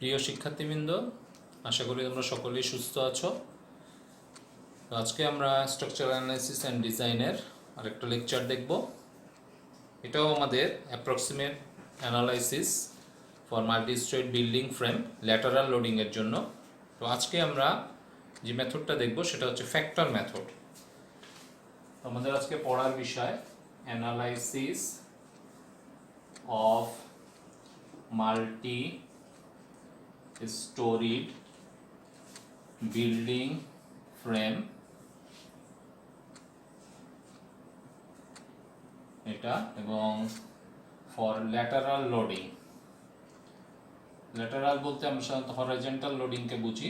প্রিয় শিক্ষার্থীবৃন্দ, আশা করি তোমরা সকলেই সুস্থ আছো। তো আজকে আমরা স্ট্রাকচারাল অ্যানালাইসিস অ্যান্ড ডিজাইনের আরেকটা লেকচার দেখব। এটাও আমাদের approximate analysis for multi straight building frame lateral লোডিংয়ের জন্য। তো আজকে আমরা যে মেথডটা দেখব সেটা হচ্ছে ফ্যাক্টর মেথড। আমাদের আজকে পড়ার বিষয় analysis of multi storied building frame, এটা এবং ফর ল্যাটারাল লোডিং। ল্যাটারাল বলতে আমরা সাধারণত হরাইজন্টাল লোডিংকে বুঝি,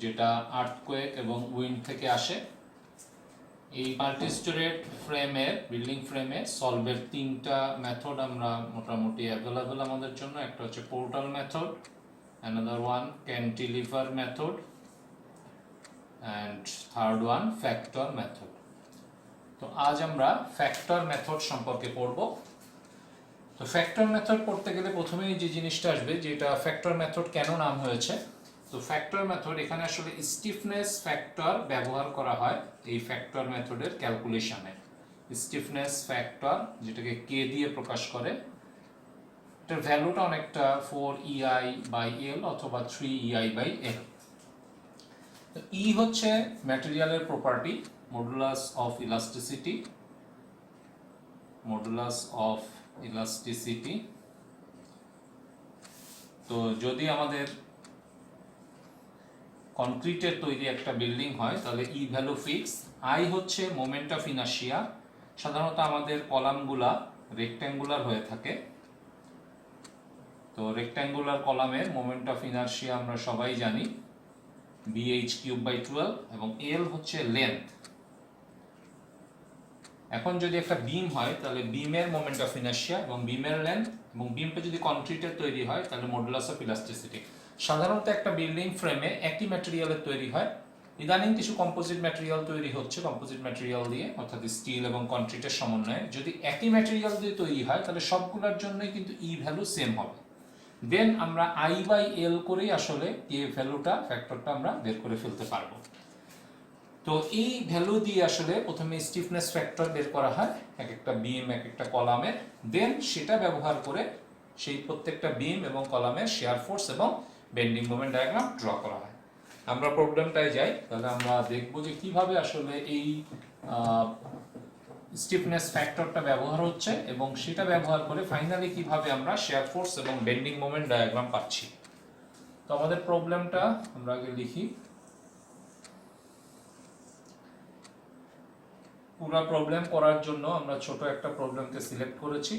যেটা আর্থকোয়েক এবং উইন্ড থেকে আসে। এই মাল্টিস্টোরেড ফ্রেমের বিল্ডিং ফ্রেমে সলভের তিনটা মেথড আমরা মোটামুটি অ্যাভেলেবল আমাদের জন্য। একটা হচ্ছে portal method, another one cantilever method, and third one factor method. তো আজ আমরা ফ্যাক্টর মেথড সম্পর্কে পড়ব। তো ফ্যাক্টর মেথড পড়তে গেলে প্রথমেই যে জিনিসটা আসবে, যেটা ফ্যাক্টর মেথড কেন নাম হয়েছে। তো ফ্যাক্টর মেথড, এখানে আসলে স্টিফনেস ফ্যাক্টর ব্যবহার করা হয় এই ফ্যাক্টর মেথডের ক্যালকুলেশনে। স্টিফনেস ফ্যাক্টর, যেটাকে কে দিয়ে প্রকাশ করে, এটার ভ্যালুটা অনেকটা 4EI/L অথবা 3EI/L। তো ই হচ্ছে ম্যাটেরিয়ালের property, modulus of elasticity, modulus of elasticity. তো যদি আমাদের কনক্রিটের তৈরি একটা বিল্ডিং হয় তাহলে ই ভ্যালু ফিক্স। আই হচ্ছে মোমেন্ট অফ ইনার্শিয়া। সাধারণত আমাদের কলামগুলা রেক্ট্যাঙ্গুলার হয়ে থাকে, তো রেক্ট্যাঙ্গুলার কলামের মোমেন্ট অফ ইনার্শিয়া আমরা সবাই জানি bh³/12, এবং এল হচ্ছে লেন্থ। এখন যদি একটা বিম হয় তাহলে বিমের মোমেন্ট অফ ইনার্শিয়া এবং বিমের লেন্থ, এবং বিমটা যদি কনক্রিটের তৈরি হয় তাহলে মডুলাস অফ ইলাস্টিসিটি। সাধারণত একটা বিল্ডিং ফ্রেমে একই ম্যাটেরিয়ালের তৈরি হয়। ইদানিং কিছু কম্পোজিট ম্যাটেরিয়াল তৈরি হচ্ছে, কম্পোজিট ম্যাটেরিয়াল দিয়ে, অর্থাৎ স্টিল এবং কনক্রিটের সমন্বয়ে। যদি একই ম্যাটেরিয়াল দিয়ে তৈরি হয় তাহলে সবগুলোর জন্যই কিন্তু ই ভ্যালু সেম হবে। দেন আমরা I/L করেই আসলে কে ভ্যালুটা, ফ্যাক্টরটা আমরা বের করে ফেলতে পারবো। তো এই ভ্যালু দিয়ে আসলে প্রথমে স্টিফনেস ফ্যাক্টর বের করা হয় এক একটা বিম, এক একটা কলামের। দেন সেটা ব্যবহার করে সেই প্রত্যেকটা বিম এবং কলামের শেয়ার ফোর্স এবং বেন্ডিং মোমেন্ট ডায়াগ্রাম ড্র করা হয়। আমরা প্রবলেমটায় যাই, তাহলে আমরা দেখব যে কিভাবে আসলে এই স্টিফনেস ফ্যাক্টরটা ব্যবহার হচ্ছে এবং সেটা ব্যবহার করে ফাইনালি কিভাবে আমরা শেয়ার ফোর্স এবং বেন্ডিং মোমেন্ট ডায়াগ্রাম পাচ্ছি। তো আমাদের প্রবলেমটা আমরা আগে লিখি। পুরো প্রবলেম করার জন্য আমরা ছোট একটা প্রবলেমকে সিলেক্ট করেছি,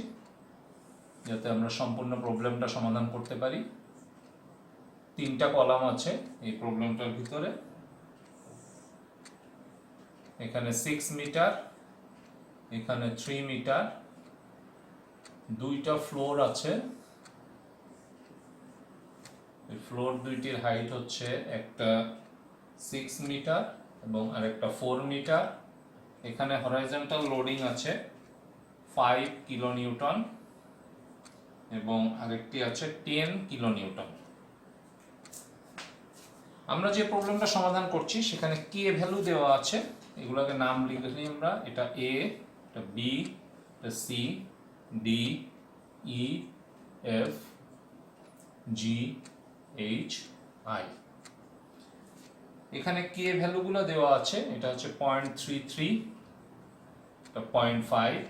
যাতে আমরা সম্পূর্ণ প্রবলেমটা সমাধান করতে পারি। তিনটা কলাম আছে এই প্রবলেমটার ভিতরে। এখানে 6 মিটার, এখানে 3 মিটার, দুইটা ফ্লোর আছে। এই ফ্লোর দুইটির হাইট হচ্ছে একটা 6 মিটার এবং আরেকটা 4 মিটার। এখানে হরাইজন্টাল লোডিং আছে 5 কিলোনিউটন এবং আরেকটি আছে 10 কিলোনিউটন। আমরা যে প্রবলেমটা সমাধান করছি সেখানে কে ভ্যালু দেওয়া আছে, এগুলোকে নাম লিখে আমরা। এটা এ, এটা বি, এটা C, D, E, F, G, H, I. এখানে কে ভ্যালুগুলো দেওয়া আছে, এটা হচ্ছে 0.33, এটা 0.5,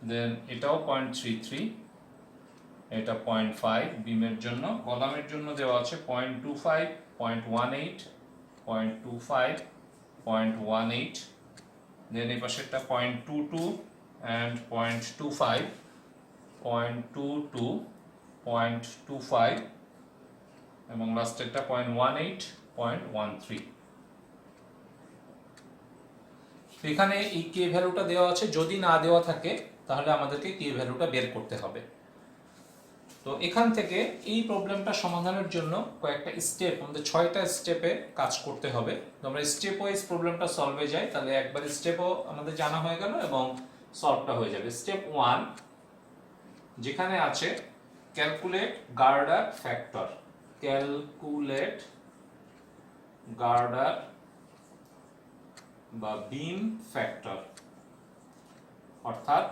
দেন এটাও 0.33, এটা 0.5 বিমের জন্য। কলামের জন্য দেওয়া আছে 0.25, 0.18, 0.25, 0.18, দেন এই পাশেরটা 0.22 and 0.25, 0.22, 0.25 এবং লাস্টেরটা 0.18, 0.13। এখানে এই কে ভ্যালুটা দেওয়া আছে। যদি না দেওয়া থাকে তাহলে আমাদেরকে কে ভ্যালুটা বের করতে হবে। তো এখান থেকে এই প্রবলেমটা সমাধানের জন্য কয়েকটা স্টেপ, আমাদের 6টা স্টেপে কাজ করতে হবে। তো আমরা স্টেপ ওয়াইজ প্রবলেমটা সলভে যাই, তাহলে একবার স্টেপও আমাদের জানা হয়ে গেল এবং সলভটা হয়ে যাবে। স্টেপ 1 যেখানে আছে ক্যালকুলেট গার্ডার ফ্যাক্টর, ক্যালকুলেট গার্ডার বা বিম ফ্যাক্টর, অর্থাৎ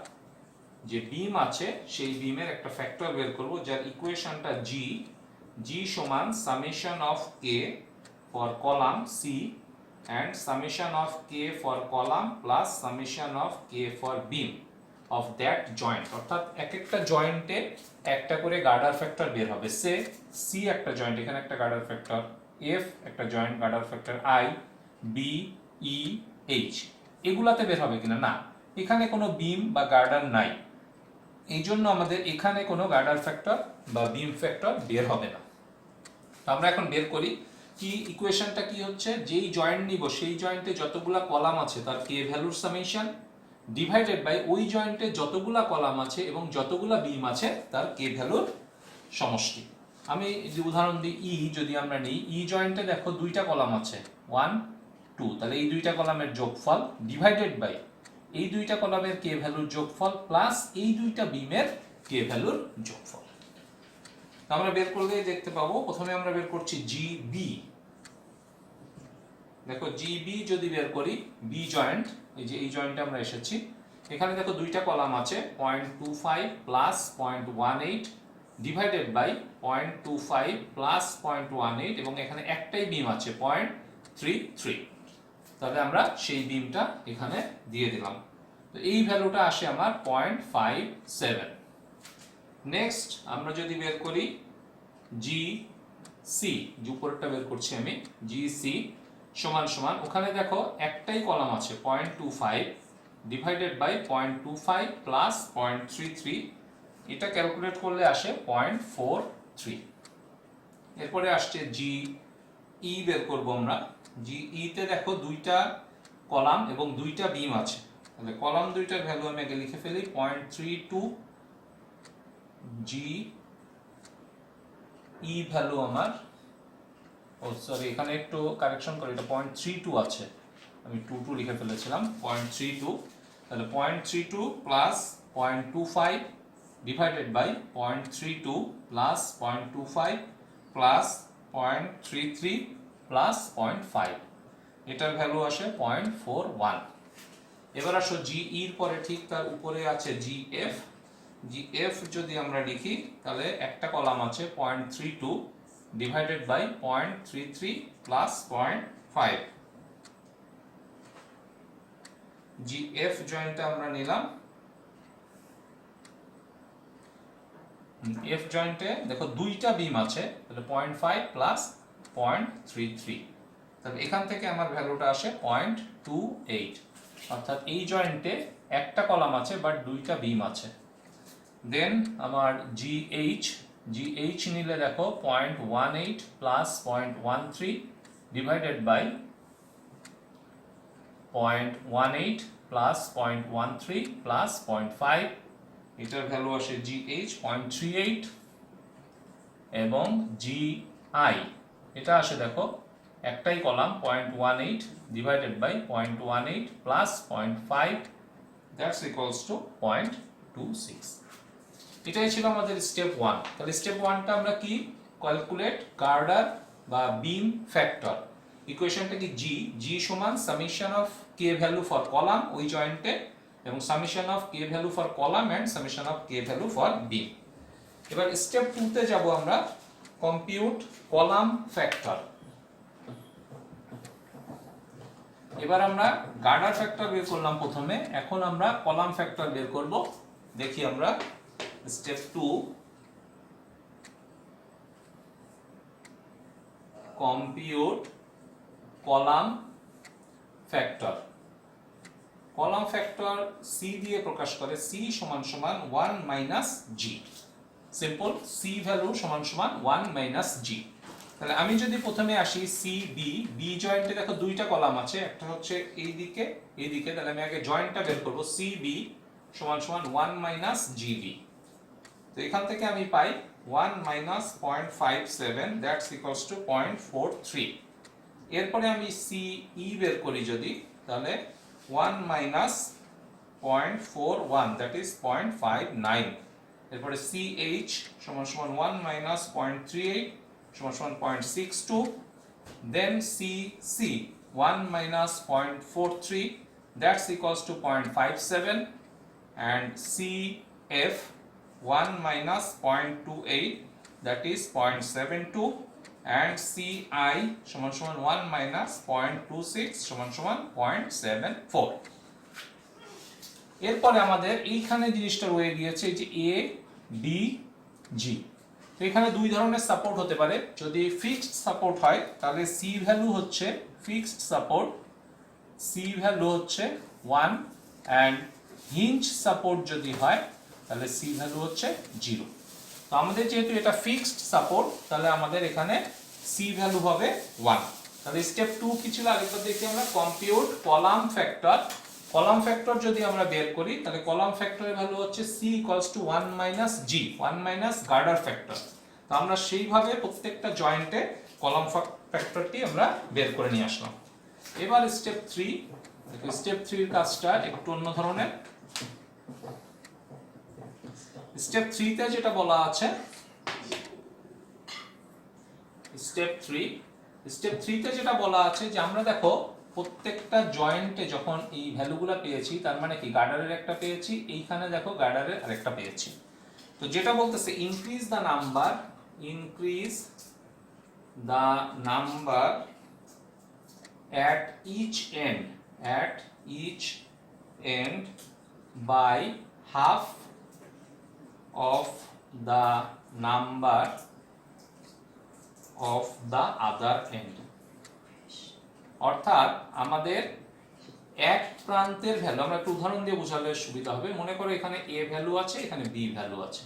যে বিম আছে সেই বিমের একটা ফ্যাক্টর বের করব যার ইকুয়েশনটা জি সমান summation of K for column C and summation of k for column plus summation of k for beam of that joint, অর্থাৎ এক একটা জয়েন্টে একটা করে গার্ডার ফ্যাক্টর বের হবে। সে সি একটা জয়েন্ট, এখানে একটা গার্ডার ফ্যাক্টর, এফ একটা joint girder factor, I, B, E, H, এগুলাতে বের হবে কিনা, না এখানে কোনো বিম বা গার্ডার নাই, এই জন্য আমাদের এখানে কোনো গার্ডার ফ্যাক্টর বা বিম ফ্যাক্টর বের হবে না। আমরা এখন বের করি কি ইকুয়েশনটা কি হচ্ছে, যেই জয়েন্ট নিব সেই জয়েন্টে যতগুলা কলাম আছে তার কে ভ্যালুর সামেশন ডিভাইডেড বাই ওই জয়েন্টে যতগুলা কলাম আছে এবং যতগুলা বিম আছে তার কে ভ্যালুর সমষ্টি। আমি যে উদাহরণ দিই, যদি আমরা নিই জয়েন্টে দেখো দুইটা কলাম আছে 1 2, তাহলে এই দুইটা কলামের যোগফল ডিভাইডেড বাই এই দুইটা কলামের কে ভ্যালুর যোগফল প্লাস এই দুইটা বিমের কে ভ্যালুর যোগফল। আমরা বের করলে দেখতে পাবো, প্রথমে আমরা বের করছি জিবি। দেখো জিবি যদি বের করি, বি জয়েন্ট, এই যে এই জয়েন্টে আমরা এসেছি, এখানে দেখো দুইটা কলাম আছে 0.25 প্লাস 0.18 ডিভাইডেড বাই 0.25 প্লাস 0.18 এবং এখানে একটাই বিম আছে 0.33, তাহলে আমরা সেই বিমটা এখানে দিয়ে দিলাম। তো এই ভ্যালুটা আসে আমার 0.57। নেক্সট আমরা যদি বের করি জি সি, যে উপরেরটা বের করছি আমি, জি সি সমান সমান, ওখানে দেখো একটাই কলাম আছে 0.25 ডিভাইডেড বাই 0.25 প্লাস 0.33, এটা ক্যালকুলেট করলে আসে 0.43। এরপরে আসছে জি ই বের করব আমরা। জি ই তে দেখো দুইটা কলাম এবং দুইটা বিম আছে, তাহলে কলাম দুইটার ভ্যালু আমি আগে লিখে ফেলি 0.32, জি ই ভ্যালু আমার, ও সরি এখানে একটু কারেকশন করি, এটা 0.32 আছে, আমি 22 লিখে ফেলেছিলাম, 0.32, তাহলে 0.32 plus 0.25 divided by 0.32 plus 0.25 plus 0.33 plus 0.5, এটার ভ্যালু আসে 0.41। এবার আসো জি এর পরে ঠিক তার উপরে আছে জি এফ যদি আমরা লিখি তাহলে একটা কলাম আছে 0.32 divided by 0.33 plus 0.5, G F জয়েন্টটা আমরা নিলাম। এফ জয়েন্টে দেখো দুইটা বিম আছে, তাহলে 0.5 প্লাস 0.33, তাহলে এখান থেকে আমার ভ্যালুটা আসে 0.28, অর্থাৎ এই জয়েন্টে একটা কলাম আছে বাট দুইটা বিম আছে। দেন আমার জিএইচ নিলে দেখো 0.18 plus 0.13 divided by 0.18 plus 0.13 plus 0.5, এটার ভ্যালু আসে জিএইচ 0.38 এবং জিআই এটা আসে দেখো একটাই column 0.18 divided by 0.18 plus 0.5, that's equals to 0.26। এটাই ছিল আমাদের স্টেপ 1। তাহলে স্টেপ 1টা আমরা কি, ক্যালকুলেট গার্ডার বা বিম ফ্যাক্টর, ইকুয়েশনটা কি জি সমান summation of K value for column ওই জয়েন্টে এবং summation of K value for column and summation of K value for beam. এবার স্টেপ 2 তে যাব আমরা, কম্পিউট কলাম ফ্যাক্টর। এবার আমরা গার্ডার ফ্যাক্টর বের করলাম প্রথমে, এখন আমরা কলাম ফ্যাক্টর বের করব। দেখি আমরা step 2, compute column factor. Column factor C দিয়ে প্রকাশ করে, সি সমান সমান 1 minus G, simple, C value সমান সমান 1 মাইনাস জি। তাহলে আমি যদি প্রথমে আসি সি বি জয়েন্টে দেখো দুইটা কলাম আছে, একটা হচ্ছে এইদিকে, তাহলে আমি আগে জয়েন্টটা বের করব, সি বি সমান সমান 1 মাইনাস জিবি। তো এখান থেকে আমি পাই 1 মাইনাস 0.57, দ্যাটস ইকুয়ালস টু 0.43। এরপরে আমি সি ই বের করি যদি, তাহলে 1 মাইনাস 0.41, দ্যাট ইজ 0.59। এরপরে CH সমান সমান 1 মাইনাস 0.38 সমান সমান 0.62, দেন CC 1 minus 0.43 that's equals to 0.57, and CF 1 minus 0.28 that is 0.72, and CI সমান সমান 1 minus 0.26 সমান সমান 0.74। এরপরে আমাদের এইখানে জিনিসটা রয়ে গিয়েছে যে A B G। তো এখানে দুই ধরনের সাপোর্ট হতে পারে। যদি ফিক্সড সাপোর্ট হয় তাহলে C ভ্যালু হচ্ছে ফিক্সড সাপোর্ট, C ভ্যালু হচ্ছে 1, and হিঞ্জ সাপোর্ট যদি হয় তাহলে C ভ্যালু হচ্ছে 0। তো আমাদের যেহেতু এটা ফিক্সড সাপোর্ট তাহলে আমাদের এখানে C ভ্যালু হবে 1। তাহলে স্টেপ 2 কি ছিল আরেকবার দেখি আমরা, compute column factor. Column factor যদি আমরা বের করি তাহলে কলাম ফ্যাক্টরের ভ্যালু হচ্ছে C = 1 মাইনাস G, 1 মাইনাস গার্ডার ফ্যাক্টর। তো আমরা সেইভাবে প্রত্যেকটা জয়েন্টে কলাম ফ্যাক্টরটি আমরা বের করে নিয়ে আসলাম। এবার স্টেপ 3, স্টেপ 3 এর কাজটা একটু অন্য ধরনের। স্টেপ 3 তে যেটা বলা আছে, স্টেপ 3 তে যেটা বলা আছে যে আমরা দেখো প্রত্যেকটা জয়েন্টে যখন এই ভ্যালুগুলো পেয়েছি তার মানে কি গার্ডারের একটা পেয়েছি, এইখানে দেখো গার্ডারের আরেকটা পেয়েছি। তো যেটা বলতেছে increase the number at each end by half of the number of the other end। অর্থাৎ আমাদের এক প্রান্তের ভ্যালু, আমরা একটু উদাহরণ দিয়ে বোঝালে সুবিধা হবে। মনে করো এখানে A ভ্যালু আছে, এখানে B ভ্যালু আছে,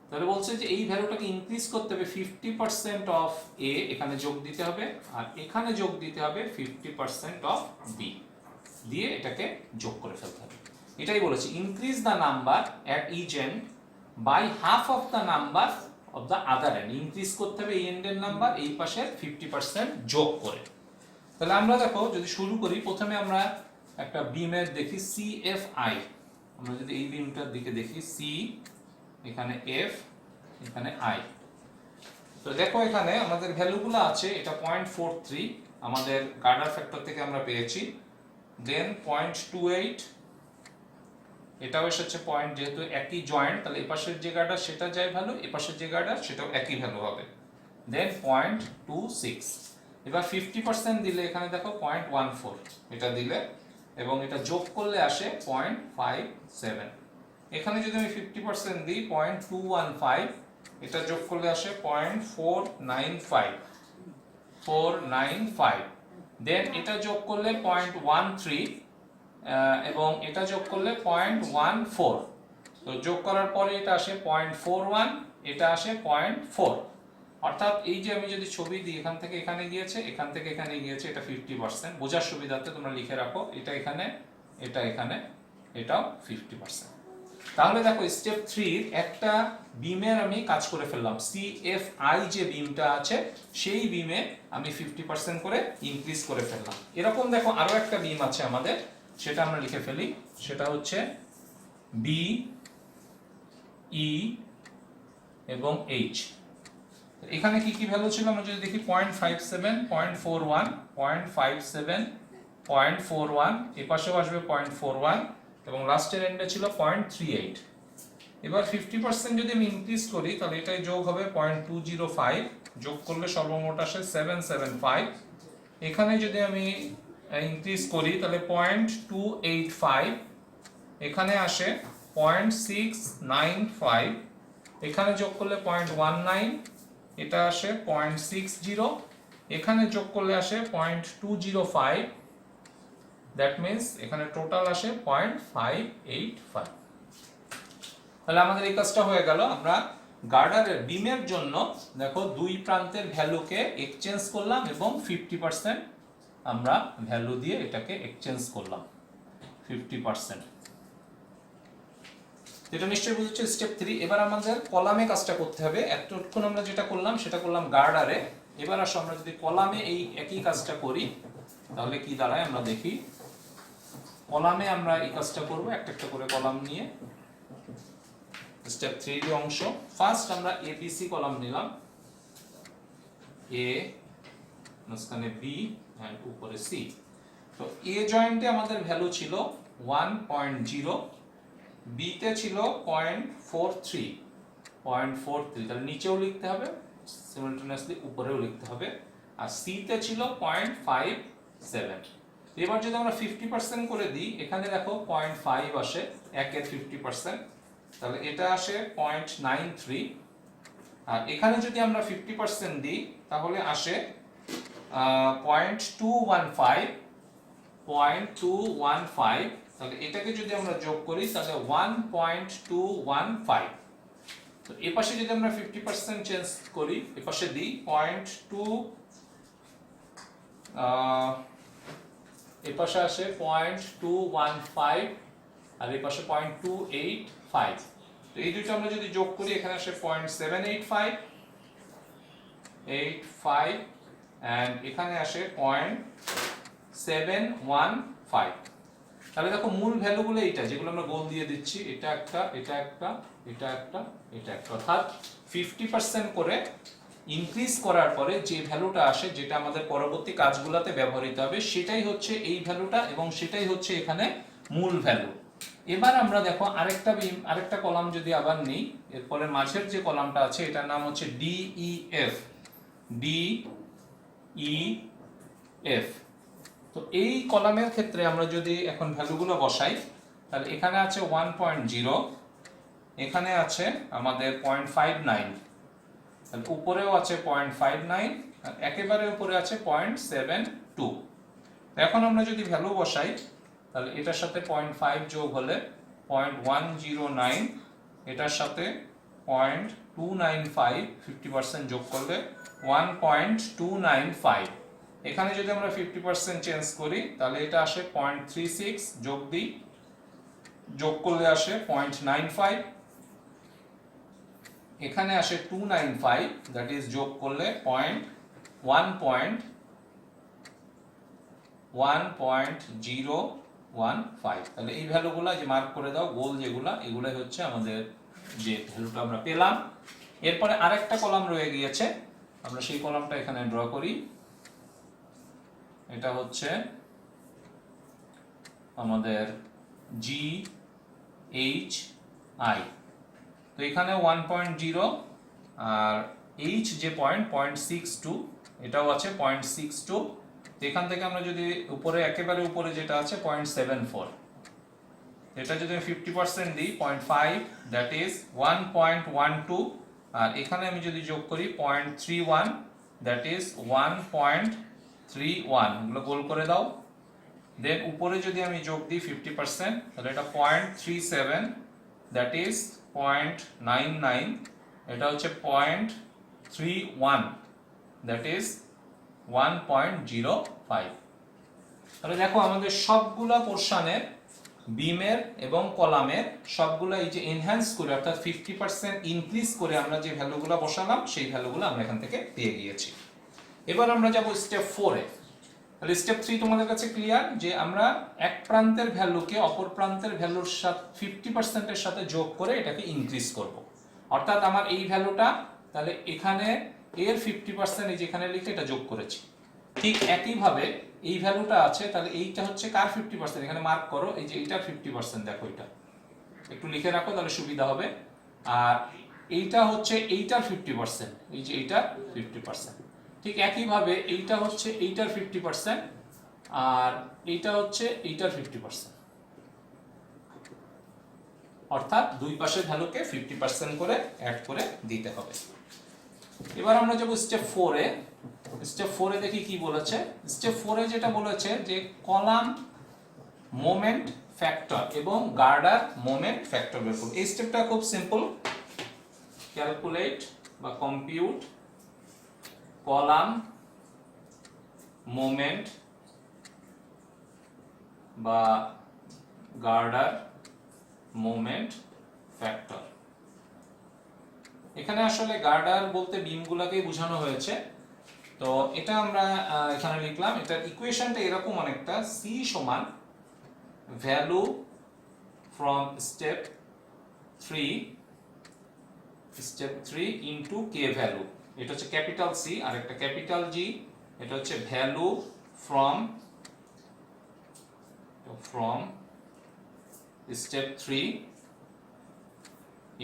তাহলে বলছে যে এই ভ্যালুটাকে ইনক্রিজ করতে হবে 50% অফ A এখানে যোগ দিতে হবে, আর এখানে যোগ দিতে হবে 50% অফ B, দিয়ে এটাকে যোগ করে ফেলতে হবে। এটাই বলেছি increase the number at each end by half of the number of the other end. Increase করতে হবে এই এন্ডের নাম্বার এই পাশের 50% যোগ করে। তাহলে আমরা দেখো যদি শুরু করি, প্রথমে আমরা একটা বিমের দেখি CFI। আমরা যদি এই বিমটার দিকে দেখি C, এখানে F, এখানে I। তো দেখো এখানে আমাদের ভ্যালুগুলো আছে, এটা 0.43 আমাদের গার্ডার ফ্যাক্টর থেকে আমরা পেয়েছি, দেন 0.28 এটাও এসেছে পয়েন্ট, যেহেতু একই জয়েন্ট তাহলে এই পাশের যে গার্ডার সেটা যায় ভ্যালু, এই পাশের যে গার্ডার সেটাও একই ভ্যালু হবে, দেন 0.26। এবার 50% দিলে এখানে দেখো 0.14 এটা দিলে, এবং এটা যোগ করলে আসে 0.57। এখানে যদি আমি 50% দিই 0.215, এটা যোগ করলে আসে 0.495, দেন এটা যোগ করলে 0.13, এবং এটা যোগ করলে 0.14। তো যোগ করার পরে এটা আসে 0.41, এটা আসে 0.4। অর্থাৎ এই যে আমি যদি ছবি দিই এখান থেকে এখানে গিয়েছে, এখান থেকে এখানে গিয়েছে, এটা 50%। বোঝার সুবিধার্থে তোমরা লিখে রাখো, এটা এখানে, এটা এখানে, এটাও 50%। তাহলে দেখো স্টেপ 3 একটা বিমের আমি কাজ করে ফেললাম। CFI যে বিমটা আছে সেই বিমে আমি 50% করে ইনক্রিজ করে ফেললাম। এরকম দেখো আরো একটা বিম আছে আমাদের, সেটা আমরা লিখে ফেলি, সেটা হচ্ছে B, E এবং H। এখানে কি কি ভ্যালু ছিল আমরা যদি দেখি 0.57, 0.41, 0.57, 0.41, এই পাশেও আসবে 0.41, এবং লাস্টের এন্ডে ছিল 0.38। এবার 50% যদি আমি ইনক্রিজ করি তাহলে এটাই যোগ হবে 0.205, যোগ করলে সর্বমোট আসে 775। এখানে যদি আমি ইনক্রিজ করি তাহলে 0.285, এখানে আসে 0.695, এখানে যোগ করলে 0.19, এটা আসে 0.60, এখানে যোগ করলে আসে 0.205, দ্যাট মিন্স এখানে টোটাল আসে 0.585। তাহলে আমাদের এই কাজটা হয়ে গেল। আমরা গার্ডারের বিমের জন্য দেখো দুই প্রান্তের ভ্যালুকে এক্সচেঞ্জ করলাম এবং 50% আমরা ভ্যালু দিয়ে এটাকে এক্সচেঞ্জ করলাম 50%। এটা নিশ্চয়ই বুঝছো স্টেপ 3। এবার আমাদের কলামে কাজটা করতে হবে। এতক্ষণ আমরা যেটা করলাম সেটা করলাম গার্ডারে। এবার আসো আমরা যদি কলামে এই একই কাজটা করি তাহলে কি দাঁড়ায় আমরা দেখি। কলামে আমরা এই কাজটা করব, একটা একটা করে কলাম নিয়ে। স্টেপ 3 এর অংশ। ফার্স্ট আমরা এবিসি কলাম নিলাম, এ মাঝখানে বি এন্ড উপরে সি। তো এ জয়েন্টে আমাদের ভ্যালু ছিল 1.0, বি তে ছিল 0.43, তাহলে নিচেও লিখতে হবে সিমিলটেনিয়াসলি উপরেও লিখতে হবে, আর সি তে ছিল 0.57। এবার যদি আমরা 50% করে দিই, এখানে দেখো 0.5 আসে, 1 এর 50%, তাহলে এটা আসে 0.93, আর এখানে যদি আমরা 50% দিই তাহলে আসে 0.215, তাহলে এটাকে যদি আমরা যোগ করি তাহলে 1.215। তো এই পাশে যদি আমরা 50% চেঞ্জ করি, এই পাশে দিই 0.2, এই পাশে আসে 0.215, আর এই পাশে 0.285। তো এই দুটো আমরা যদি যোগ করি, এখানে আসে 0.785 এন্ড এখানে আসে 0.715। তাহলে দেখো মূল ভ্যালুগুলো এইটা, যেগুলো আমরা গোল দিয়ে দিচ্ছি, এটা একটা, এটা একটা, এটা একটা, এটা একটা, অর্থাৎ 50% করে ইনক্রিজ করার পরে যে ভ্যালুটা আসে, যেটা আমাদের পরবর্তী কাজগুলোতে ব্যবহৃত হবে, সেটাই হচ্ছে এই ভ্যালুটা, এবং সেটাই হচ্ছে এখানে মূল ভ্যালু। এবার আমরা দেখো আরেকটা কলাম যদি আবার নিই, এরপরে মাঝের যে কলামটা আছে এটার নাম হচ্ছে ডিইএফ, ডিইএফ। তো এই কলামের ক্ষেত্রে আমরা যদি এখন ভ্যালুগুলো বসাই, তাহলে এখানে আছে 1.0, এখানে আছে আমাদের 0.59, তাহলে উপরেও আছে 0.59, আর একেবারে উপরে আছে 0.72। এখন আমরা যদি ভ্যালু বসাই, তাহলে এটার সাথে 0.5 যোগ হলে 0.109, এটার সাথে 0.295, 50% যোগ করলে 1.295। এখানে যদি আমরা 50% চেঞ্জ করি, তাহলে এটা আসে 0.36, যোগ দিই, যোগ করলে আসে 0.95, এখানে আসে 295, দ্যাট ইজ যোগ করলে 1.015। তাহলে এই ভ্যালুগুলো যে মার্ক করে দাও, গোল যেগুলা, এগুলাই হচ্ছে আমাদের যে ভ্যালুটা আমরা পেলাম। এরপরে আরেকটা কলাম রয়ে গিয়েছে, আমরা সেই কলামটা এখানে ড্র করি। এটা হচ্ছে আমাদের GHI। তো এখানে 1.0, আর H যে পয়েন্ট 0.62, এটাও আছে 0.62। তো এখান থেকে আমরা যদি উপরে, একেবারে উপরে যেটা আছে 0.74, এটা যদি 50% দিই 0.5, দ্যাট ইজ 1.12, আর এখানে আমি যদি যোগ করি 0.31, দ্যাট ইজ 1.31, এগুলো গোল করে দাও। দেন উপরে যদি আমি যোগ দিই 50%, তাহলে এটা 0.37, দ্যাট ইজ 0.99, এটা হচ্ছে 0.31, দ্যাট ইজ 1.05। তাহলে দেখো আমাদের সবগুলা পোরশনের, বিমের এবং কলামের সবগুলা এই যে এনহ্যান্স করে, অর্থাৎ 50% ইনক্রিজ করে আমরা যে ভ্যালুগুলো বসালাম, সেই ভ্যালুগুলো আমরা এখান থেকে পেয়ে গিয়েছি। এবার আমরা যাব স্টেপ 4 এ। তাহলে স্টেপ 3 তোমাদের কাছে ক্লিয়ার, যে আমরা এক প্রান্তের ভ্যালুকে অপর প্রান্তের ভ্যালুর সাথে 50% এর সাথে যোগ করে এটাকে ইনক্রিজ করব। অর্থাৎ আমার এই ভ্যালুটা, তাহলে এখানে এর 50% এই যেখানে লিখে এটা যোগ করেছি। ঠিক একইভাবে এই ভ্যালুটা আছে, তাহলে এইটা হচ্ছে কার 50%, এখানে মার্ক করো, এই যে এইটার 50%, দেখো এটা একটু লিখে রাখো তাহলে সুবিধা হবে। আর এইটা হচ্ছে এইটার 50%, এই যে এইটার 50%। ঠিক একইভাবে এইটা হচ্ছে এইটার 50%, আর এইটা হচ্ছে এইটার 50%, অর্থাৎ দুই পাশের ভ্যালুকে 50% করে অ্যাড করে দিতে হবে। এবার আমরা যাব স্টেপ 4 এ। স্টেপ 4 এ দেখি কি বলেছে। স্টেপ 4 এ যেটা বলেছে যে কলাম মোমেন্ট ফ্যাক্টর এবং গার্ডার মোমেন্ট ফ্যাক্টর বের করব। এই স্টেপটা খুব সিম্পল, ক্যালকুলেট বা কম্পিউট কলাম মোমেন্ট বা গার্ডার মোমেন্ট ফ্যাক্টর। এখানে আসলে গার্ডার বলতে বিমগুলোকেই বোঝানো হয়েছে। তো এটা আমরা এখানে লিখলাম, এটার ইকুয়েশনটা এরকম অনেকটা, C সমান value from step 3 step 3 into K value, এটা হচ্ছে ক্যাপিটাল সি আর একটা ক্যাপিটাল জি, এটা হচ্ছে value from step 3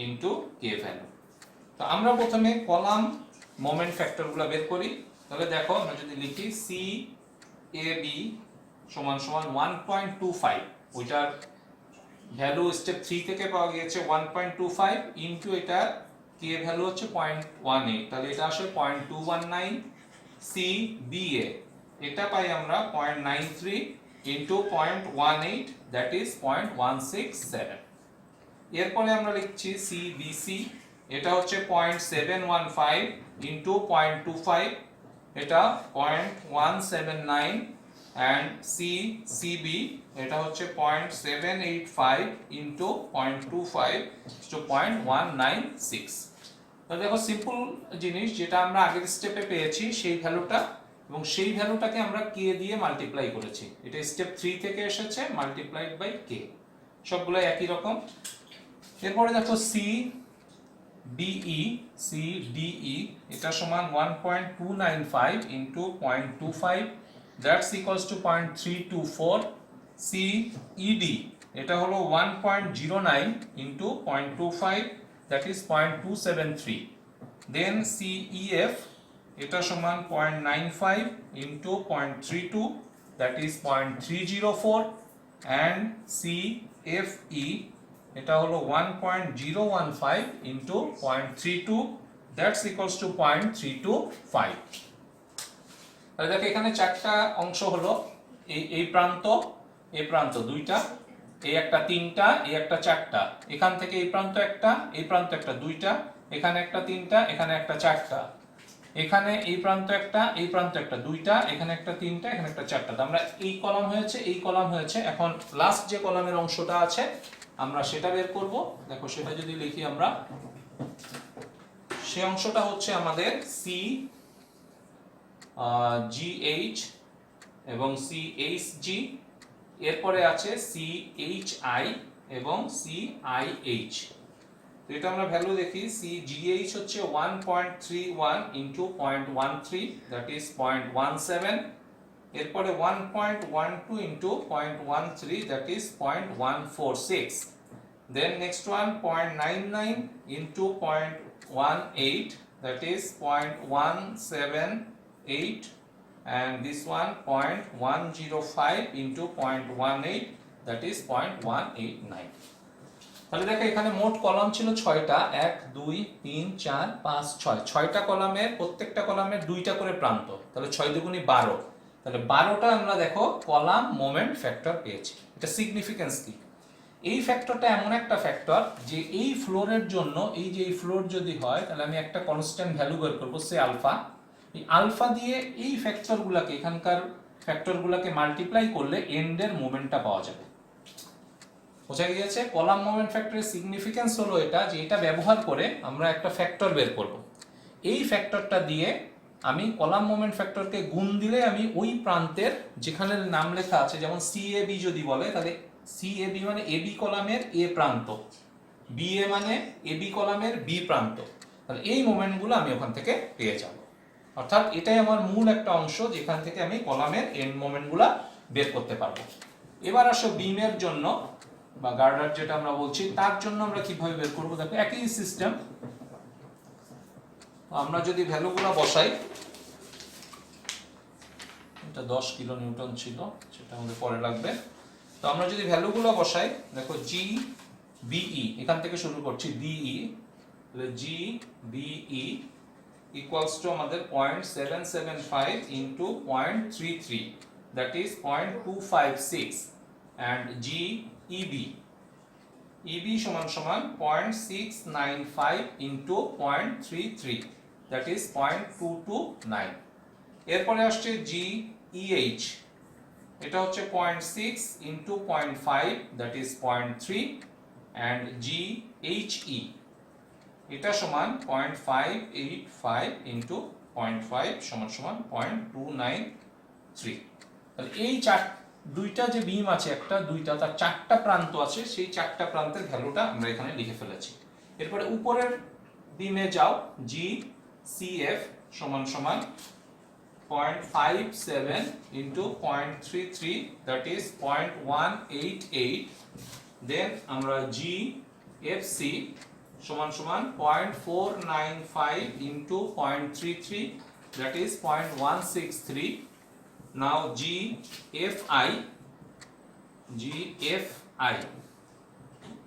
into K value. তো আমরা প্রথমে কলাম মোমেন্ট ফ্যাক্টরগুলো বের করি। তাহলে দেখো আমরা যদি লিখি সি এ বি সমান সমান 1.25, ওইটার ভ্যালু স্টেপ 3 থেকে পাওয়া গিয়েছে 1.25 ইনটু এটা কে ভ্যালু হচ্ছে 0.18, তাহলে এটা আসলে 0.219। সি বি এ এটা পাই আমরা 0.93 ইনটু 0.18, দ্যাট ইজ 0.167। এরপরে আমরা লিখছি সি বি সি, এটা হচ্ছে 0.715 ইনটু 0.25, এটা 0.179, এন্ড সি সি বি এটা হচ্ছে 0.785 ইনটু 0.25, তো 0.196। তো দেখো সিম্পল জিনিস, যেটা আমরা আগের স্টেপে পেয়েছি সেই ভ্যালুটা, এবং সেই ভ্যালুটাকে আমরা কে দিয়ে মাল্টিপ্লাই করেছি। এটা স্টেপ 3 থেকে এসেছে, মাল্টিপ্লাইড বাই কে, সবগুলো একই রকম। এরপরে দেখো সি ডিই, সি ডিই এটা সমান 1.295 into 0.25, that's equals to 0.324। C ED এটা হলো 1.09 into 0.25, that is 0.273। Then C EF এটা সমান 0.95 into 0.32, that is 0.304, and C F E এটা হলো 1.015 ইনটু 0.32, দ্যাটস ইকুয়ালস টু 0.325। তাহলে দেখো এখানে চারটা অংশ হলো, এই প্রান্ত, এই প্রান্ত দুইটা, এই একটা তিনটা, এই একটা চারটা, এখান থেকে এই প্রান্ত একটা, এই প্রান্ত একটা দুইটা, এখানে একটা তিনটা, এখানে একটা চারটা, এখানে এই প্রান্ত একটা, এই প্রান্ত একটা দুইটা, এখানে একটা তিনটা, এখানে একটা চারটা। তো আমরা এই কলাম হয়েছে, এই কলাম হয়েছে, এখন লাস্ট যে কলামের অংশটা আছে আমরা সেটা বের করব। দেখো সেটা যদি লিখি আমরা, সেই অংশটা হচ্ছে আমাদের সি জিএইচ এবং সি এইচ জি, এরপরে আছে সি এইচ আই এবং সি আই এইচ। তো এটা আমরা ভ্যালু দেখি, সি জিএইচ হচ্ছে 1.31 ইনটু 0.13, দ্যাট ইজ 0.17। এরপরে 1.12 into 0.13, that is 0.146। Then next one 0.99 into 0.18, that is 0.178, and this one 0.105 into 0.18, that is 0.189। তাহলে দেখো এখানে মোট কলাম ছিল 6টা, 1 2 3 4 5 6, 6টা কলামের প্রত্যেকটা কলামের দুইটা করে প্রান্ত, তাহলে 6 দুগুণী 12, তাহলে 12টা আমরা দেখো কলাম মোমেন্ট ফ্যাক্টর পেয়েছি। এটা সিগনিফিকেন্স কি? এই ফ্যাক্টরটা এমন একটা ফ্যাক্টর যে এই ফ্লোরের জন্য, এই যে এই ফ্লোর যদি হয় তাহলে আমি একটা কনস্ট্যান্ট ভ্যালু বের করব, সে আলফা। এই আলফা দিয়ে এই ফ্যাক্টরগুলোকে, এখানকার ফ্যাক্টরগুলোকে মাল্টিপ্লাই করলে এন্ডের মোমেন্টটা পাওয়া যাবে। বোঝা গিয়েছে? কলাম মোমেন্ট ফ্যাক্টরের সিগনিফিকেন্স হলো এটা, যে এটা ব্যবহার করে আমরা একটা ফ্যাক্টর বের করব। এই ফ্যাক্টরটা দিয়ে আমি কলাম মোমেন্ট ফ্যাক্টরকে গুণ দিলে আমি ওই প্রান্তের যেখানে নাম লেখা আছে, যেমন সিএবি যদি বলে তাহলে সিএবি মানে এবি কলামের এ প্রান্ত, বিএ মানে এবি কলামের বি প্রান্ত, তাহলে এই মোমেন্টগুলো আমি ওখান থেকে পেয়ে যাব। অর্থাৎ এটাই আমার মূল একটা অংশ যেখান থেকে আমি কলামের এন্ড মোমেন্টগুলো বের করতে পারবো। এবার আসো বিমের জন্য বা গার্ডার যেটা আমরা বলছি, তার জন্য আমরা কিভাবে বের করব? দেখো একই সিস্টেম, আমরা যদি ভ্যালুগুলো বসাই, এটা 10 কিলো নিউটন ছিল, সেটা আমাদের পরে লাগবে। তো আমরা যদি ভ্যালুগুলো বসাই, দেখো জি বিই, এখান থেকে শুরু করছি ডিই, তাহলে জি বিই ইকুয়ালস টু আমাদের 0.775 ইনটু 0.33, দ্যাট ইজ 0.256, এন্ড জি ইবি, ইবি সমান সমান 0.695 ইনটু 0.33, দ্যাট ইজ 0.229। এরপরে আসছে জি ইএইচ, এটা হচ্ছে 0.6 into 0.5, that is 0.3, and G H E এটা সমান 0.585 ইনটু 0.5 সমান সমান 0.293। তাহলে এই দুইটা যে বিম আছে, একটা দুইটা, তার চারটা প্রান্ত আছে, সেই চারটা প্রান্তের ভ্যালুটা আমরা এখানে লিখে ফেলেছি। এরপরে উপরের বিমে যাও, GCF সমান সমান 0.57 into 0.33, that is 0.188. Then আমরা GFC সমান সমান 0.495 into 0.33, that is 0.163. Now GFI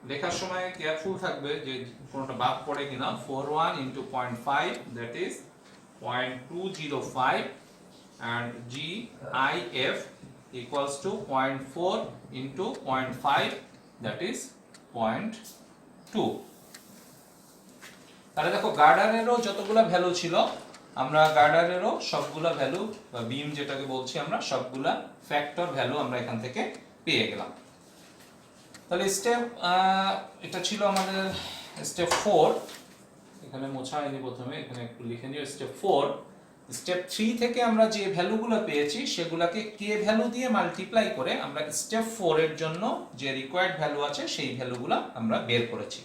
লেখার সময় কেয়ারফুল থাকবে যে কোনটা বাদ পড়ে কিনা। 41 into 0.5, that is 0.205, and GIF equals to 0.4 into 0.5, that is 0.2. তাহলে দেখো গার্ডারেরও যতগুলা ভ্যালু ছিল, আমরা গার্ডারেরও সবগুলা ভ্যালু বা বিম যেটাকে বলছি আমরা সবগুলা ফ্যাক্টর ভ্যালু আমরা এখান থেকে পেয়ে গেলাম। তাহলে স্টেপ এটা ছিল আমাদের স্টেপ 4, এখানে মোছা হয়নি প্রথমে, এখানে একটু লিখে নিও স্টেপ 4। স্টেপ 3 থেকে আমরা যে ভ্যালুগুলো পেয়েছি সেগুলোকে কে ভ্যালু দিয়ে মাল্টিপ্লাই করে আমরা স্টেপ 4 এর জন্য যে রিকোয়ার্ড ভ্যালু আছে সেই ভ্যালুগুলো আমরা বের করেছি।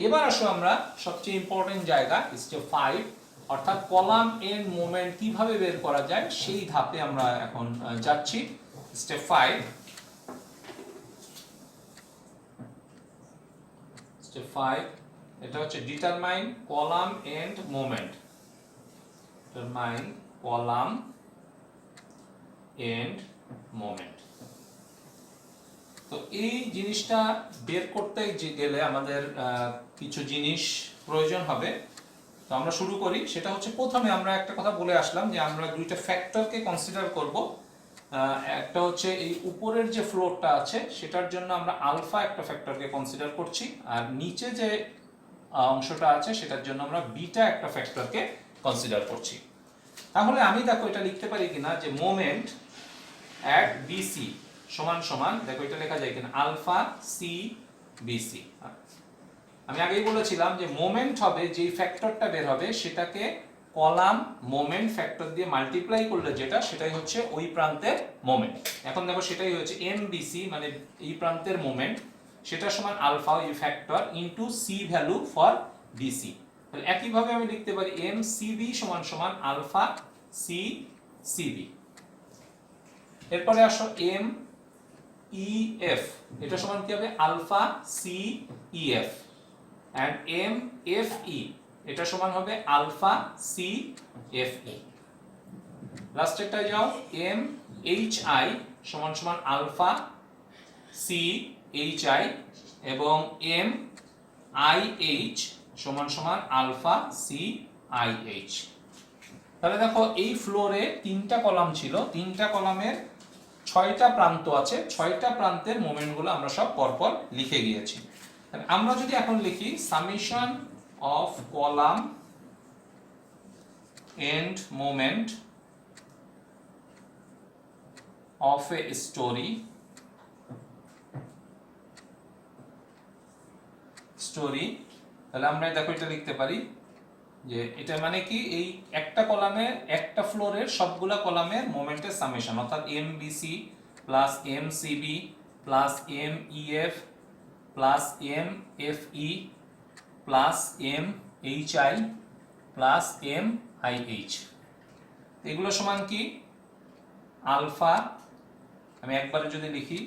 এবার আসো আমরা সবচেয়ে ইম্পর্টেন্ট জায়গা স্টেপ 5, অর্থাৎ কলাম এন্ড মোমেন্ট কিভাবে বের করা যায় সেই ধাপে আমরা এখন যাচ্ছি। স্টেপ 5, স্টেপ 5 এটা হচ্ছে determine column end moment. Determine column end moment. তো এই জিনিসটা বের করতে গেলে আমাদের কিছু জিনিস প্রয়োজন হবে। তো আমরা শুরু করি, সেটা হচ্ছে প্রথমে আমরা একটা কথা বলে আসলাম যে আমরা দুইটা ফ্যাক্টরকে কনসিডার করব। একটা হচ্ছে এই উপরের যে ফ্লোরটা আছে সেটার জন্য আমরা আলফা একটা ফ্যাক্টরকে কনসিডার করছি, আর নিচে যে অংশটা আছে সেটার জন্য আমরা বিটা একটা ফ্যাক্টরকে কনসিডার করছি। তাহলে আমি দেখো এটা লিখতে পারি কিনা যে মোমেন্ট অ্যাট বিসি সমান সমান, দেখো এটা লেখা যায় কিনা, আলফা সি বিসি। আমি আগেই বলেছিলাম যে মোমেন্ট হবে যেই ফ্যাক্টরটা বের হবে সেটাকে কলাম মোমেন্ট ফ্যাক্টর দিয়ে মাল্টিপ্লাই করলে যেটা, সেটাই হচ্ছে ওই প্রান্তের মোমেন্ট। এখন দেখো সেটাই হচ্ছে এমবিসি, মানে এই প্রান্তের মোমেন্ট, সেটা সমান আলফা এই factor into C value for BC. তাহলে একইভাবে আমি লিখতে পারি এম সিবি সমান সমান আলফা সি সিবি। এরপরে আসো এম ইএফ, এটা সমান কি হবে, alpha C EF, and MFE এটা সমান হবে আলফা সি এফই। লাস্টেরটায় যাও, MHI সমান সমান আলফা সি এইচআই এবং MIH সমান সমান আলফা সি আইএইচ। তাহলে দেখো এই ফ্লোরে 3টা কলাম ছিল, 3টা কলামের 6টা প্রান্ত আছে, 6টা প্রান্তের মোমেন্টগুলো আমরা সব পরপর লিখে গিয়েছি। আমরা যদি এখন লিখি summation of column end moment of a storey, তাহলে আমরা দেখো এটা লিখতে পারি যে এটা মানে কি, এই একটা কলামে একটা ফ্লোরের সবগুলা কলামের মোমেন্টের সামেশন, অর্থাৎ MBC plus MCB plus MEF plus MFE plus MHI plus MIH, এগুলো সমান কি আলফা, আমি একবারে যদি লিখি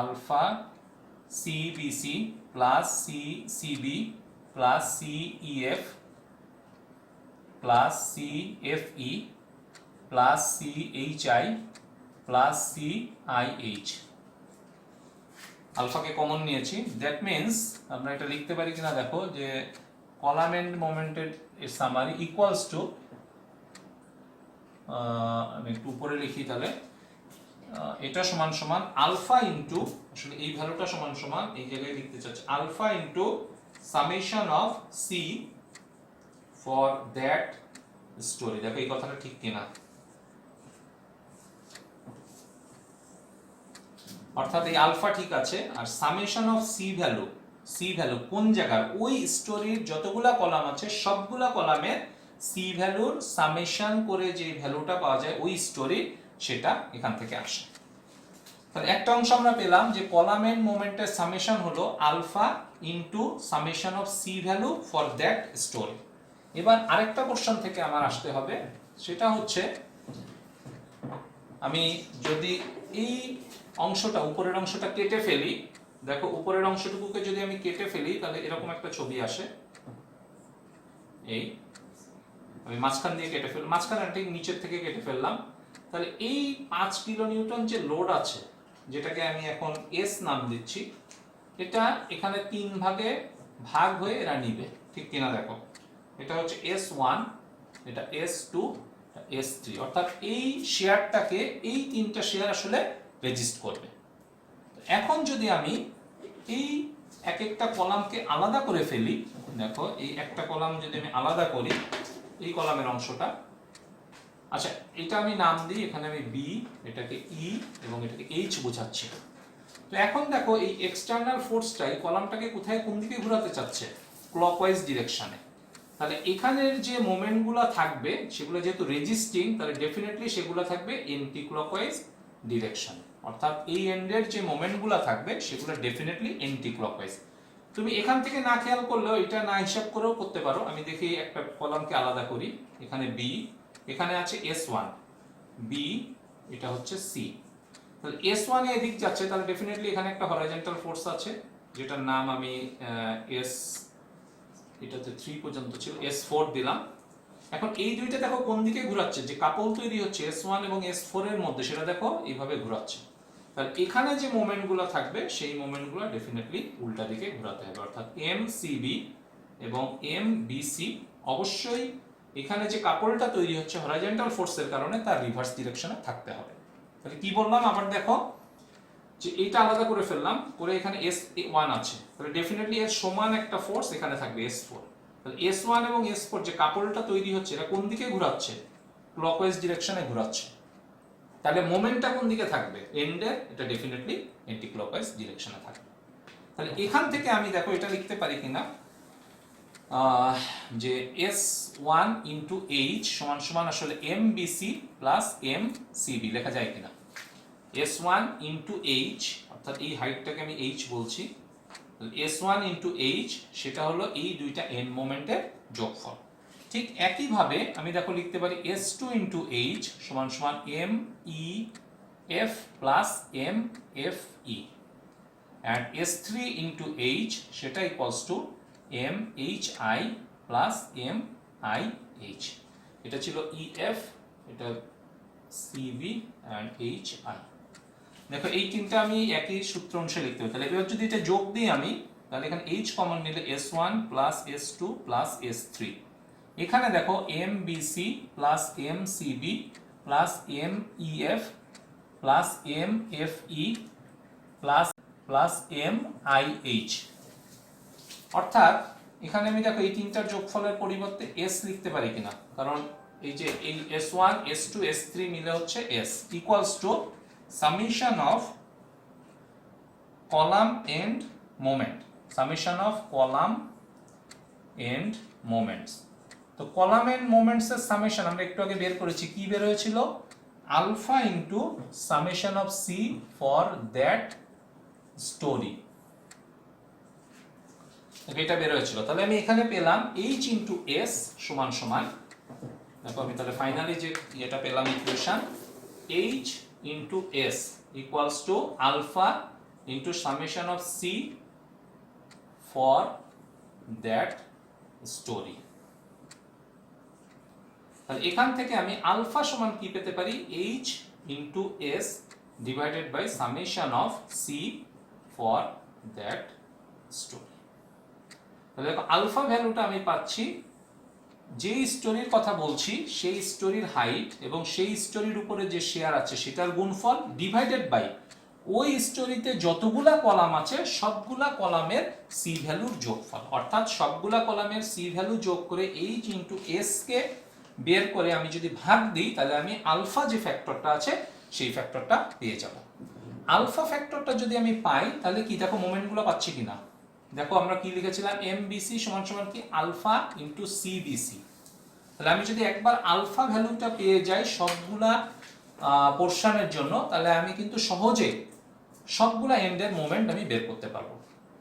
alpha CBC plus CCB plus CEF plus CFE plus CHI plus CIH. আলফাকে কমন নিয়েছি, দ্যাট মিন্স আমরা এটা লিখতে পারি কিনা দেখো যে কলাম এন্ড মোমেন্টের সামারি ইকুয়ালস টু, আমি একটু উপরে লিখি তাহলে, এটা সমান সমান আলফা ইনটু, আসলে এই ভ্যালুটা সমান সমান এই জায়গায় লিখতে চাচ্ছি, alpha into summation of C for that storey. দেখো এই কথাটা ঠিক কিনা, অর্থাৎ এই আলফা ঠিক আছে, আর সামেশন অফ সি ভ্যালু কোন জায়গার, ওই স্টোরির যতগুলা কলাম আছে সবগুলা কলামের সি ভ্যালুর সামেশন করে যে ভ্যালুটা পাওয়া যায় ওই স্টোরি, সেটা এখান থেকে আসে। তাহলে একটা অংশ আমরা পেলাম যে কলাম এন্ড মোমেন্টের সামেশন হলো alpha into summation of C value for that storey. এবার আরেকটা কোশ্চেন থেকে আমার আসতে হবে, সেটা হচ্ছে আমি যদি এই অংশটা উপরের অংশটা কেটে ফেলি, দেখো উপরের অংশটুকুকে যদি আমি কেটে ফেলি তাহলে এরকম একটা ছবি আসে। এই আমি মাঝখান দিয়ে কেটে ফেললাম, মাঝখানে ঠিক নিচের থেকে কেটে ফেললাম। তাহলে এই 5 কিলো নিউটন যে লোড আছে, যেটাকে আমি এখন এস নাম দিচ্ছি, এটা এখানে 3 ভাগে ভাগ হয়ে এরা নিবে, ঠিক কিনা দেখো। এটা হচ্ছে S1, এটা S2, S3, অর্থাৎ এই শেয়ারটাকে এই 3টা শেয়ার আসলে রেজিস্ট করবে। এখন যদি আমি এই এক একটা কলামকে আলাদা করে ফেলি, দেখো এই একটা কলাম যদি আমি আলাদা করি, এই কলামের অংশটা, আচ্ছা এটা আমি নাম দিই, এখানে আমি বি, এটাকে ই এবং এটাকে এইচ বোঝাচ্ছি। তো এখন দেখো এই এক্সটার্নাল ফোর্সটাই কলামটাকে কোথায় কোন দিকে ঘোরাতে চাচ্ছে, ক্লকওয়াইজ ডিরেকশনে। তাহলে এখানের যে মোমেন্টগুলো থাকবে সেগুলো যেহেতু রেজিস্টিং, তাহলে ডেফিনেটলি সেগুলো থাকবে এন্টি ক্লকওয়াইজ ডিরেকশন, অর্থাৎ এই এন্ডের যে মোমেন্টগুলো থাকবে সেগুলো ডেফিনেটলি এন্টি ক্লকওয়াইজ। তুমি এখান থেকে না খেয়াল করলেও এটা না হিসাব করেও করতে পারো। আমি দেখি একটা কলামকে আলাদা করি, এখানে বি, এখানে আছে S1, বি, এটা হচ্ছে সি। তাহলে S1 এদিক যাচ্ছে, তাহলে ডেফিনেটলি এখানে একটা হরাইজন্টাল ফোর্স আছে, যেটার নাম আমি এস, এটাতে 3 পর্যন্ত ছিল, S4 দিলাম। এখন এই দুইটা দেখো কোন দিকে ঘোরাচ্ছে, যে কাপল তৈরি হচ্ছে S1 এবং S4 এর মধ্যে, সেটা দেখো এইভাবে ঘোরাচ্ছে। তাহলে এখানে যে মোমেন্টগুলো থাকবে সেই মোমেন্টগুলো ডেফিনেটলি উল্টা দিকে ঘোরাতে হবে, অর্থাৎ MCB এবং MBC অবশ্যই এখানে যে কাপলটা তৈরি হচ্ছে হরাইজন্টাল ফোর্সের কারণে তার রিভার্স ডিরেকশনে থাকতে হবে। তাহলে কি বললাম আবার দেখো, যে এইটা আলাদা করে ফেললাম, করে এখানে S1 আছে, তাহলে ডেফিনেটলি এর সমান একটা ফোর্স এখানে থাকবে S4। তাহলে S1 এবং S4 যে কাপলটা তৈরি হচ্ছে এটা কোন দিকে ঘোরাচ্ছে, ক্লকওয়াইজ ডিরেকশনে ঘোরাচ্ছে। তাহলে মোমেন্টটা কোন দিকে থাকবে, এন্ডে, এটা ডেফিনেটলি অ্যান্টি ক্লকওয়াইজ ডিরেকশনে থাকবে। তাহলে এখান থেকে আমি দেখো এটা লিখতে পারি কিনা, যে S1 ইনটু H সমান সমান আসলে MBC প্লাস MCB লেখা যায় কিনা। S1 ইনটু H, অর্থাৎ এই হাইটটাকে আমি H বলছি, S1 ইনটু H সেটা হলো এই দুইটা এন্ড মোমেন্টের যোগফল। ঠিক একইভাবে আমি দেখো লিখতে পারি S2 ইনটু H সমান সমান MEF plus MFE, and S3 into H সেটা equals to MHI plus MIH। এটা ছিল EF, এটা CV and HI। দেখো এই তিনটা আমি একই সূত্র অনুসারে লিখতে হবে। তাহলে এবার যদি এটা যোগ দিই আমি, তাহলে এখানে H কমন নিলে S1 plus S2 plus S3, এখানে দেখো MBC plus MCB plus MEF plus MFE plus plus MIH, অর্থাৎ এখানে আমি দেখো এই তিনটার যোগফলের পরিবর্তে S লিখতে পারি কিনা, কারণ এই যে এই S1 S2 S3 মিলে হচ্ছে S, equals to summation of column and moment, summation of column and moments। তো কলাম এন্ড মোমেন্টস এর সামেশন আমরা একটু আগে বের করেছি, কি বের হয়েছিল, alpha into summation of C for that storey, এটা বের হয়েছিল। তাহলে আমি এখানে পেলাম H ইনটু S সমান সমান, দেখো আমি তাহলে ফাইনালি যে এটা পেলাম equation, H into S equals to alpha into summation of C for that story। তাহলে এখান থেকে আমি আলফা সমান কি পেতে পারি, H into S divided by summation of C for that story। তাহলে দেখো আলফা ভ্যালুটা আমি পাচ্ছি, যে স্টোরির কথা বলছি সেই স্টোরির হাইট এবং সেই স্টোরির উপরে যে শেয়ার আছে সেটার গুণফল ডিভাইডেড বাই ওই স্টোরিতে যতগুলা কলাম আছে সবগুলা কলামের সি ভ্যালুর যোগফল, অর্থাৎ সবগুলা কলামের সি ভ্যালু যোগ করে H ইনটু S কে বের করে আমি যদি ভাগ দিই, তাহলে আমি আলফা যে ফ্যাক্টরটা আছে সেই ফ্যাক্টরটা পেয়ে যাব। আলফা ফ্যাক্টরটা যদি আমি পাই তাহলে কি দেখো মোমেন্টগুলো পাচ্ছি কিনা, দেখো আমরা কি লিখেছিলাম MBC সমান সমান কি আলফা ইনটু CBC। তাহলে আমি যদি একবার আলফা ভ্যালুটা পেয়ে যাই সবগুলা পোরশনের জন্য, তাহলে আমি কিন্তু সহজে সবগুলা এন্ডের মোমেন্ট আমি বের করতে পারবো।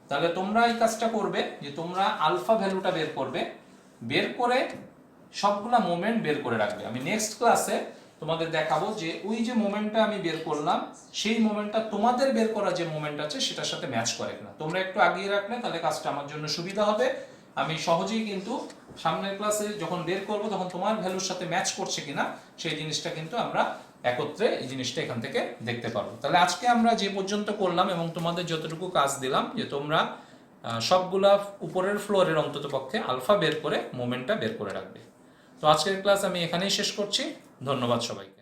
তাহলে তোমরা এই কাজটা করবে যে তোমরা আলফা ভ্যালুটা বের করবে, বের করে সবগুলা মোমেন্ট বের করে রাখবে। আমি নেক্সট ক্লাসে তোমাদের দেখাবো যে ওই যে মোমেন্টটা আমি বের করলাম সেই মোমেন্টটা তোমাদের বের করা যে মোমেন্ট আছে সেটার সাথে ম্যাচ করে কিনা। তোমরা একটু আগিয়ে রাখলে তাহলে কাজটা আমার জন্য সুবিধা হবে। আমি সহজেই কিন্তু সামনের ক্লাসে যখন বের করব তখন তোমার ভ্যালুর সাথে ম্যাচ করছে কিনা সেই জিনিসটা কিন্তু আমরা একত্রে এই জিনিসটা এখান থেকে দেখতে পারবো। তাহলে আজকে আমরা যে পর্যন্ত করলাম এবং তোমাদের যতটুকু কাজ দিলাম যে তোমরা সবগুলা উপরের ফ্লোরের অন্তত পক্ষে আলফা বের করে মোমেন্টটা বের করে রাখবে। তো আজকের ক্লাস আমি এখানেই শেষ করছি। ধন্যবাদ সবাইকে।